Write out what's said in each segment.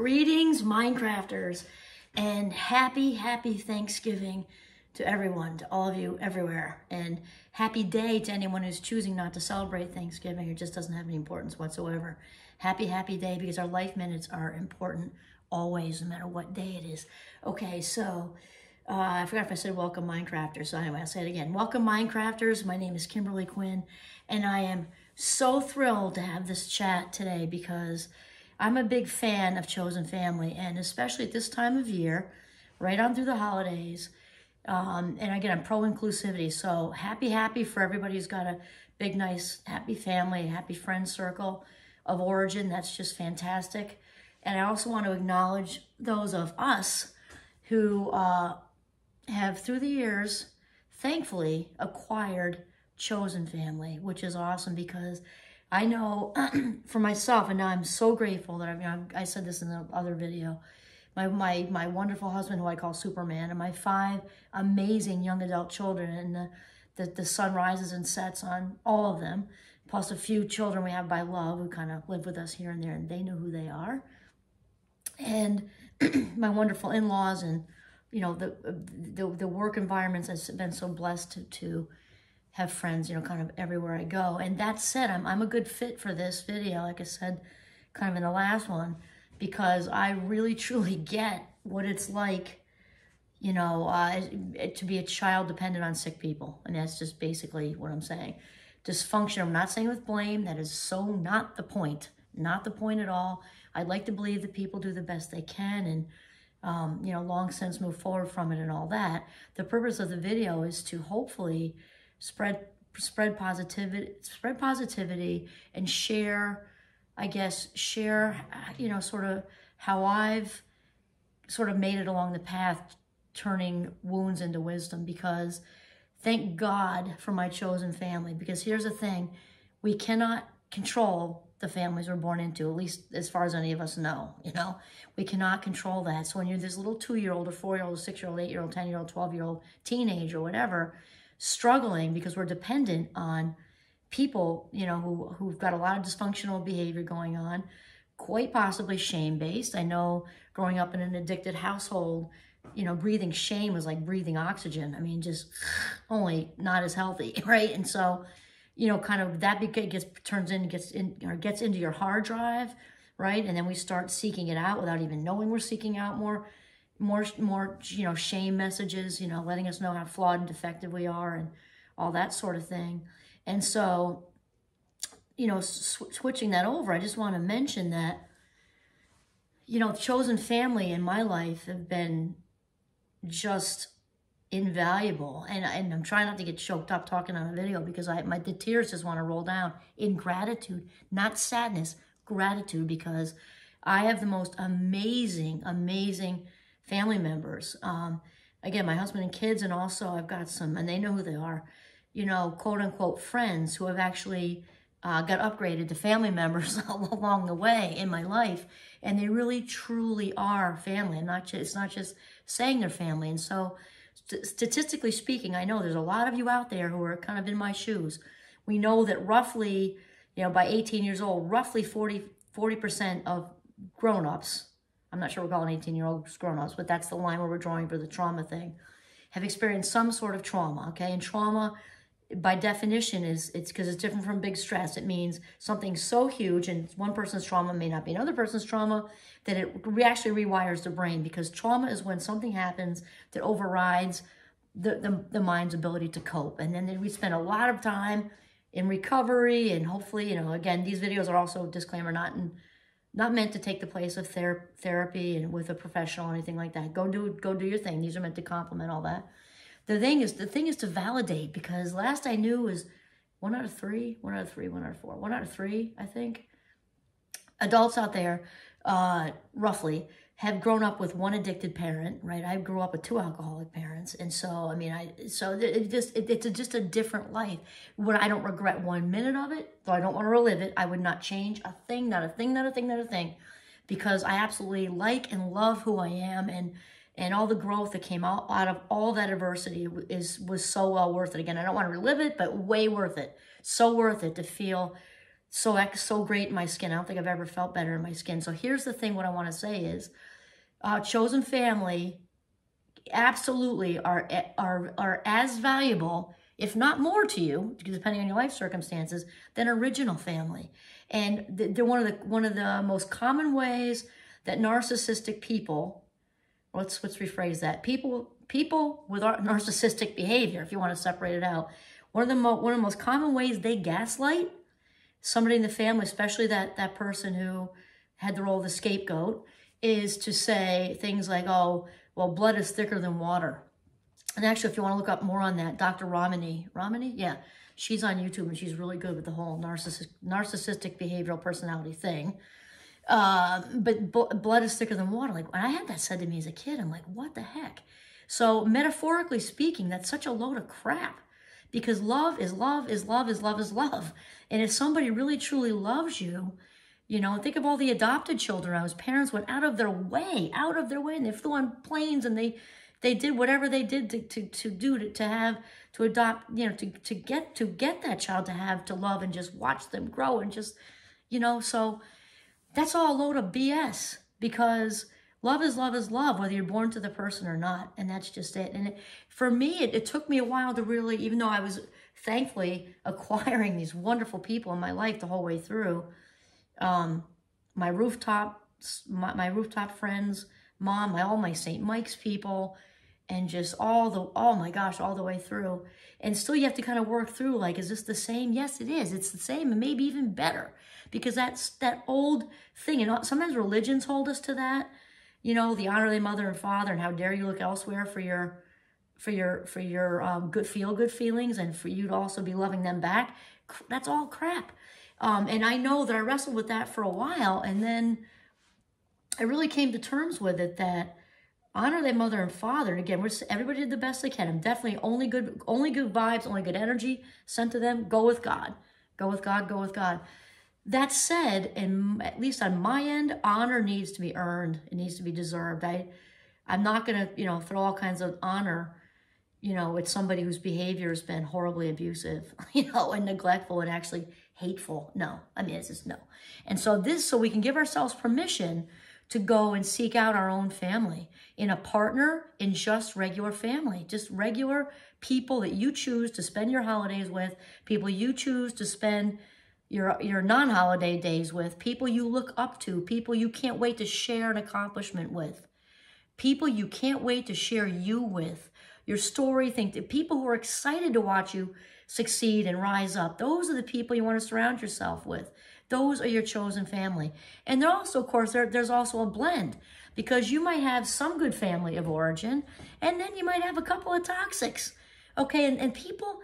Greetings, Minecrafters, and happy Thanksgiving to everyone, to all of you everywhere. And happy day to anyone who's choosing not to celebrate Thanksgiving. It just doesn't have any importance whatsoever. Happy day, because our life minutes are important always, no matter what day it is. Okay, so I forgot if I said welcome Minecrafters. So anyway, I'll say it again. Welcome Minecrafters. My name is Kimberly Quinn, and I am so thrilled to have this chat today because I'm a big fan of chosen family, and especially at this time of year, right on through the holidays. And again, I'm pro-inclusivity, so happy for everybody who's got a big, nice, happy family, happy friend circle of origin. That's just fantastic. And I also want to acknowledge those of us who have, through the years, thankfully acquired chosen family, which is awesome because I know for myself, and now I'm so grateful that I said this in the other video, my wonderful husband, who I call Superman, and my 5 amazing young adult children, and the sun rises and sets on all of them, plus a few children we have by love who kind of live with us here and there, and they know who they are. And my wonderful in-laws, and you know, the work environments. I've been so blessed to have friends, you know, kind of everywhere I go. And that said, I'm a good fit for this video, like I said, kind of in the last one, because I really truly get what it's like, you know, to be a child dependent on sick people. And that's just basically what I'm saying. Dysfunction, I'm not saying with blame. That is so not the point. Not the point at all. I'd like to believe that people do the best they can and, you know, long since move forward from it and all that. The purpose of the video is to hopefully spread positivity and share, you know, sort of how I've sort of made it along the path, turning wounds into wisdom, because thank God for my chosen family. Because here's the thing, we cannot control the families we're born into, at least as far as any of us know, you know, we cannot control that. So when you're this little 2-year-old or 4-year-old, 6-year-old, 8-year-old, 10-year-old, 12-year-old teenager or whatever, struggling because we're dependent on people, you know, who've got a lot of dysfunctional behavior going on, quite possibly shame-based. I know growing up in an addicted household, you know, breathing shame was like breathing oxygen. I mean, just only not as healthy, right? And so, you know, kind of that gets into your hard drive, right? And then we start seeking it out without even knowing we're seeking out more, you know, shame messages, you know, letting us know how flawed and defective we are and all that sort of thing. And so, you know, switching that over, I just want to mention that, you know, chosen family in my life have been just invaluable. And I'm trying not to get choked up talking on a video because the tears just want to roll down in gratitude, not sadness, gratitude, because I have the most amazing family members. Again, my husband and kids, and also I've got some, and they know who they are, you know, quote unquote friends who have actually got upgraded to family members along the way in my life. And they really truly are family. It's not just saying they're family. And so statistically speaking, I know there's a lot of you out there who are kind of in my shoes. We know that roughly, you know, by 18 years old, roughly 40% of grown-ups, I'm not sure we're calling 18-year-olds grown-ups, but that's the line where we're drawing for the trauma thing, have experienced some sort of trauma, okay? And trauma, by definition, it's because it's different from big stress. It means something so huge, and one person's trauma may not be another person's trauma, that it actually rewires the brain, because trauma is when something happens that overrides the mind's ability to cope. And then we spend a lot of time in recovery, and hopefully, you know, again, these videos are also, disclaimer, not meant to take the place of therapy and with a professional or anything like that. Go do your thing. These are meant to complement all that. The thing is to validate, because last I knew was 1 out of 3, 1 out of 3, 1 out of 4, 1 out of 3, I think, adults out there, roughly, have grown up with one addicted parent, right? I grew up with 2 alcoholic parents. And so, I mean, it's just a different life. I don't regret 1 minute of it, though I don't want to relive it. I would not change a thing, not a thing, because I absolutely like and love who I am, and all the growth that came out of all that adversity was so well worth it. Again, I don't want to relive it, but way worth it. So worth it to feel so great in my skin. I don't think I've ever felt better in my skin. So here's the thing, what I want to say is, chosen family absolutely are as valuable, if not more to you, depending on your life circumstances, than original family. And they're one of the most common ways that narcissistic people, let's rephrase that, people with narcissistic behavior, if you want to separate it out, one of the most common ways they gaslight somebody in the family, especially that person who had the role of the scapegoat, is to say things like, oh, well, blood is thicker than water. And actually, if you want to look up more on that, Dr. Ramani, yeah, she's on YouTube and she's really good with the whole narcissistic behavioral personality thing. But blood is thicker than water. Like, when I had that said to me as a kid, I'm like, what the heck? So metaphorically speaking, that's such a load of crap, because love is love is love is love is love. And if somebody really truly loves you, you know, think of all the adopted children whose parents went out of their way, and they flew on planes, and they did whatever they did to adopt, you know, to get that child to love and just watch them grow and just, you know, so that's all a load of BS, because love is love is love, whether you're born to the person or not. And that's just it. And for me, it took me a while to really, even though I was thankfully acquiring these wonderful people in my life the whole way through, my rooftop friends, mom, all my St. Mike's people, and just oh my gosh, all the way through. And still you have to kind of work through, like, is this the same? Yes, it is. It's the same, and maybe even better, because that's that old thing. And sometimes religions hold us to that, you know, the honor their mother and father, and how dare you look elsewhere for your good feelings, and for you to also be loving them back. That's all crap. And I know that I wrestled with that for a while, and then I really came to terms with it, that honor their mother and father. And again, everybody did the best they can. I'm definitely only good vibes, only good energy sent to them. Go with God. Go with God. Go with God. That said, and at least on my end, honor needs to be earned. It needs to be deserved. I'm not going to, you know, throw all kinds of honor, you know, it's somebody whose behavior has been horribly abusive, you know, and neglectful and actually hateful. No, I mean, it's just no. And so we can give ourselves permission to go and seek out our own family, in a partner, in just regular family, just regular people that you choose to spend your holidays with, people you choose to spend your non-holiday days with, people you look up to, people you can't wait to share an accomplishment with, people you can't wait to share you with, your story, people who are excited to watch you succeed and rise up. Those are the people you want to surround yourself with. Those are your chosen family. And there also, of course, there's also a blend, because you might have some good family of origin, and then you might have a couple of toxics. Okay, and people,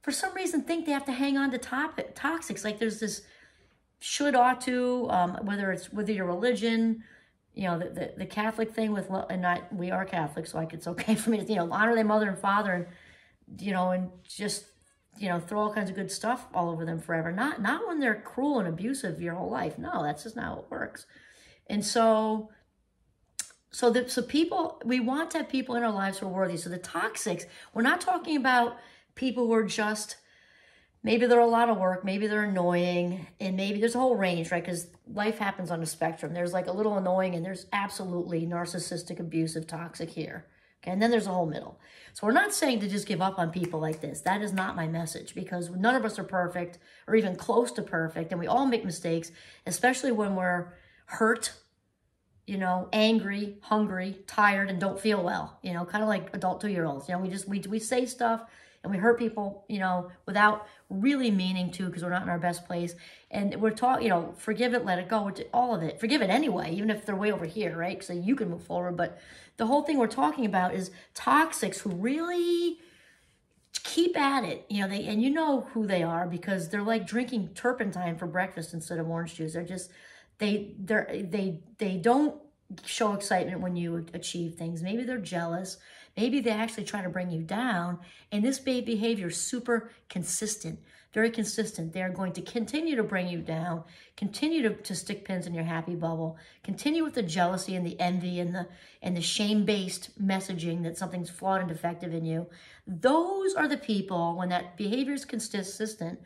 for some reason, think they have to hang on to toxics. Like there's this should, ought to, whether your religion, you know, the Catholic thing with, and not, we are Catholic, so like it's okay for me to, you know, honor their mother and father, and, you know, and just, you know, throw all kinds of good stuff all over them forever. Not when they're cruel and abusive your whole life. No, that's just not how it works. And so people, we want to have people in our lives who are worthy. So the toxics, we're not talking about people who are just, maybe they're a lot of work, maybe they're annoying, and maybe there's a whole range, right? Because life happens on a spectrum. There's like a little annoying, and there's absolutely narcissistic, abusive, toxic here. Okay, and then there's a whole middle. So we're not saying to just give up on people like this. That is not my message, because none of us are perfect or even close to perfect, and we all make mistakes, especially when we're hurt, you know, angry, hungry, tired, and don't feel well, you know, kind of like adult 2-year-olds. You know, we say stuff and we hurt people, you know, without really meaning to, because we're not in our best place. And we're talking, you know, forgive it, let it go, all of it. Forgive it anyway, even if they're way over here, right? So you can move forward. But the whole thing we're talking about is toxics who really keep at it, you know, and you know who they are, because they're like drinking turpentine for breakfast instead of orange juice. They're just, they don't show excitement when you achieve things. Maybe they're jealous. Maybe they actually try to bring you down. And this behavior is super consistent, very consistent. They're going to continue to bring you down, continue to stick pins in your happy bubble, continue with the jealousy and the envy and the shame-based messaging that something's flawed and defective in you. Those are the people, when that behavior is consistent,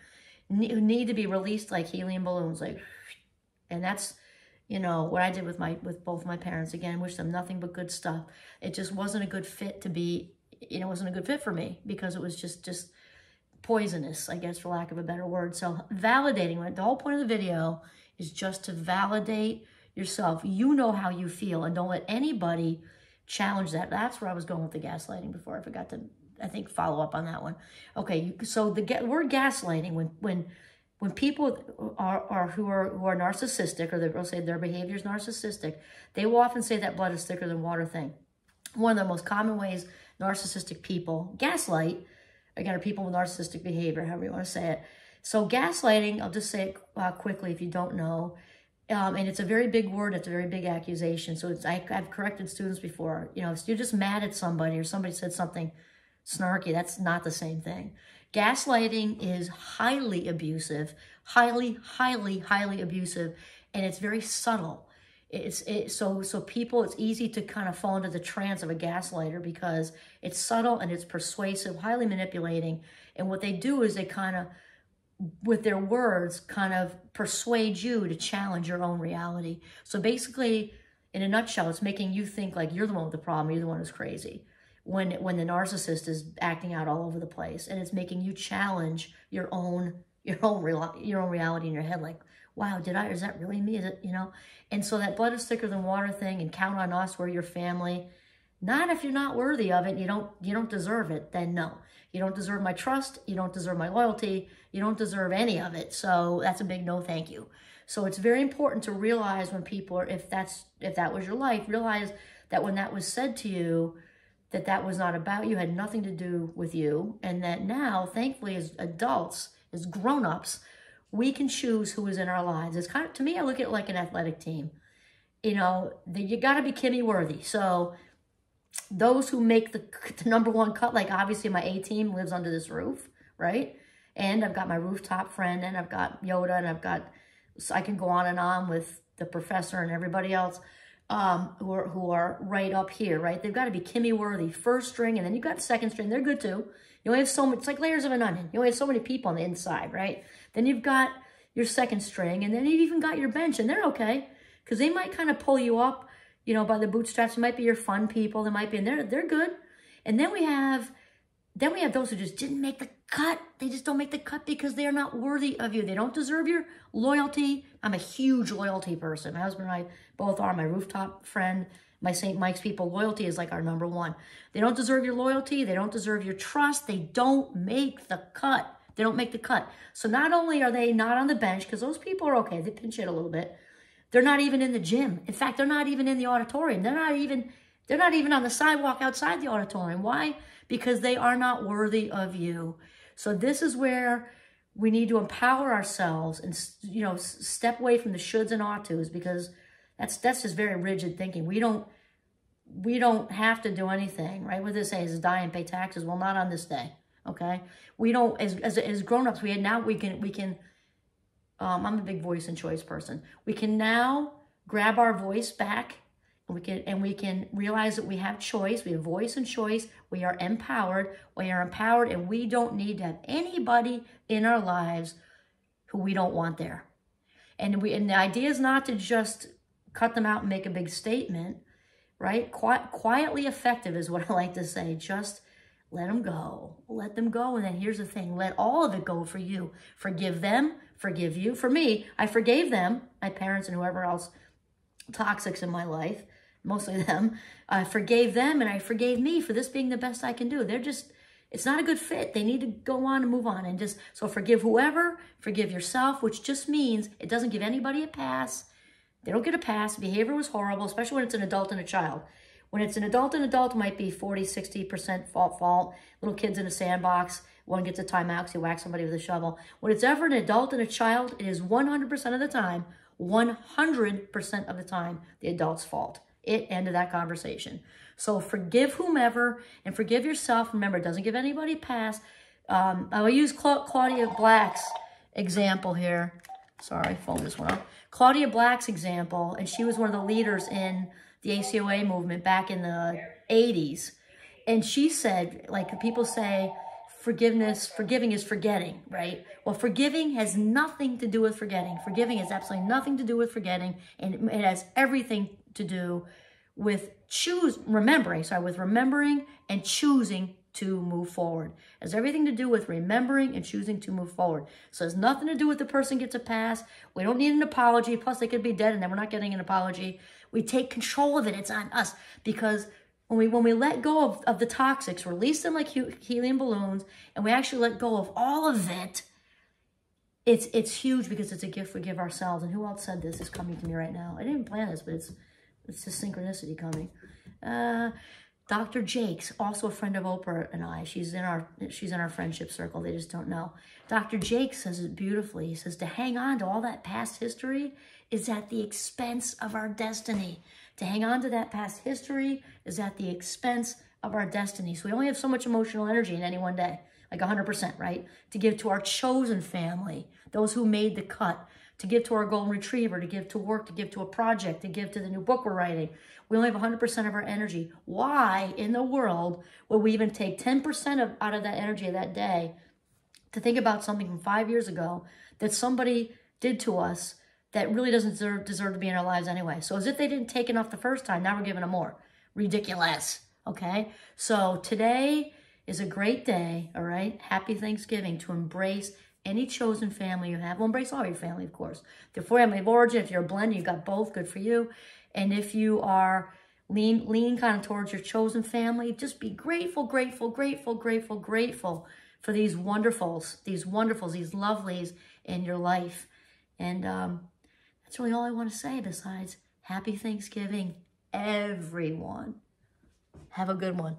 need to be released like helium balloons, like, and that's, you know, what I did with both my parents. Again, wish them nothing but good stuff. It just wasn't a good fit to be, you know, it wasn't a good fit for me because it was just poisonous, I guess, for lack of a better word. So validating, the whole point of the video is just to validate yourself. You know how you feel, and don't let anybody challenge that. That's where I was going with the gaslighting before. I forgot to, I think, follow up on that one. Okay, so the word gaslighting, when people are who are narcissistic, or they'll say their behavior is narcissistic, they will often say that blood is thicker than water thing. One of the most common ways narcissistic people gaslight, again, are people with narcissistic behavior, however you want to say it. So gaslighting, I'll just say it quickly if you don't know, and it's a very big word, it's a very big accusation. So I've corrected students before, you know, if you're just mad at somebody or somebody said something snarky, that's not the same thing. Gaslighting is highly abusive, highly abusive, and it's very subtle. So people, it's easy to kind of fall into the trance of a gaslighter because it's subtle and it's persuasive, highly manipulating. And what they do is they kind of, with their words, kind of persuade you to challenge your own reality. So basically, in a nutshell, it's making you think like you're the one with the problem, you're the one who's crazy. When the narcissist is acting out all over the place, and it's making you challenge your own reality in your head, like, wow, is that really me? Is it, you know? And so that blood is thicker than water thing, and count on us, we're your family. Not if you're not worthy of it, you don't deserve it, then no. You don't deserve my trust, you don't deserve my loyalty, you don't deserve any of it. So that's a big no thank you. So it's very important to realize when people are, if that was your life, realize that when that was said to you, that was not about you, had nothing to do with you, and that now, thankfully, as adults, as grown-ups, we can choose who is in our lives. It's kind of, to me, I look at it like an athletic team. You know, you got to be Kimmy worthy. So those who make the #1 cut, like obviously my A team lives under this roof, right? And I've got my rooftop friend, and I've got Yoda, and I can go on and on with the professor and everybody else. Who are right up here, right? They've got to be Kimmy worthy, first string, and then you've got second string. They're good too. You only have so much, it's like layers of an onion. You only have so many people on the inside, right? Then you've got your second string, and then you've even got your bench, and they're okay, because they might kind of pull you up, you know, by the bootstraps. It might be your fun people. They might be, and they're good. And then we have those who just didn't make the cut. They just don't make the cut because they are not worthy of you. They don't deserve your loyalty. I'm a huge loyalty person. My husband and I both are. My rooftop friend, my St. Mike's people, loyalty is like our #1. They don't deserve your loyalty. They don't deserve your trust. They don't make the cut. They don't make the cut. So not only are they not on the bench, because those people are okay, they pinch hit a little bit, they're not even in the gym. In fact, they're not even in the auditorium. They're not even on the sidewalk outside the auditorium. Why? Because they are not worthy of you. So this is where we need to empower ourselves and, you know, step away from the shoulds and ought tos, because that's just very rigid thinking. We don't have to do anything, right? What they say is die and pay taxes. Well, not on this day, okay? We don't, as grown-ups, we can, I'm a big voice and choice person. We can now grab our voice back, and we can realize that we have choice. We have voice and choice. We are empowered. And we don't need to have anybody in our lives who we don't want there. And the idea is not to just cut them out and make a big statement, right? Quietly effective is what I like to say. Just let them go. Let them go. And then here's the thing. Let all of it go for you. Forgive them. Forgive you. For me, I forgave them, my parents and whoever else toxics in my life, mostly them. I forgave them, and I forgave me for this being the best I can do. It's not a good fit. They need to go on and move on. And so forgive whoever, forgive yourself, which just means it doesn't give anybody a pass. They don't get a pass. Behavior was horrible, especially when it's an adult and a child. When it's an adult, it might be 40, 60% fault. Little kids in a sandbox. One gets a timeout because he whacks somebody with a shovel. When it's ever an adult and a child, it is 100% of the time, 100% of the time, the adult's fault. It ended that conversation. So forgive whomever and forgive yourself. Remember, it doesn't give anybody a pass. I'll use Claudia Black's example here. Sorry, phone just went off. Claudia Black's example, and she was one of the leaders in the ACOA movement back in the 80s. And she said, like people say, forgiving is forgetting, right? Well, forgiving has nothing to do with forgetting. Forgiving has absolutely nothing to do with forgetting, and it has everything to do with remembering and choosing to move forward. It has everything to do with remembering and choosing to move forward. So it has nothing to do with the person gets a pass. We don't need an apology. Plus, they could be dead and then we're not getting an apology. We take control of it. It's on us, because when we let go of the toxics, release them like helium balloons, and we actually let go of all of it, it's huge, because it's a gift we give ourselves. And who else said this? Is coming to me right now. I didn't plan this, but it's just synchronicity coming. Dr. Jakes, also a friend of Oprah and I. She's in our friendship circle. They just don't know. Dr. Jakes says it beautifully. He says to hang on to all that past history is at the expense of our destiny. To hang on to that past history is at the expense of our destiny. So we only have so much emotional energy in any one day, like 100%, right? To give to our chosen family, those who made the cut, to give to our golden retriever, to give to work, to give to a project, to give to the new book we're writing. We only have 100% of our energy. Why in the world would we even take 10% out of that energy of that day to think about something from 5 years ago that somebody did to us that really doesn't deserve to be in our lives anyway? So as if they didn't take enough the first time, now we're giving them more. Ridiculous, okay? So today is a great day, all right? Happy Thanksgiving, to embrace any chosen family you have. Well, embrace all your family, of course. The family of origin, if you're a blend, you've got both, good for you. And if you are lean kind of towards your chosen family, just be grateful for these wonderfuls, these lovelies in your life. And that's really all I want to say, besides happy Thanksgiving, everyone. Have a good one.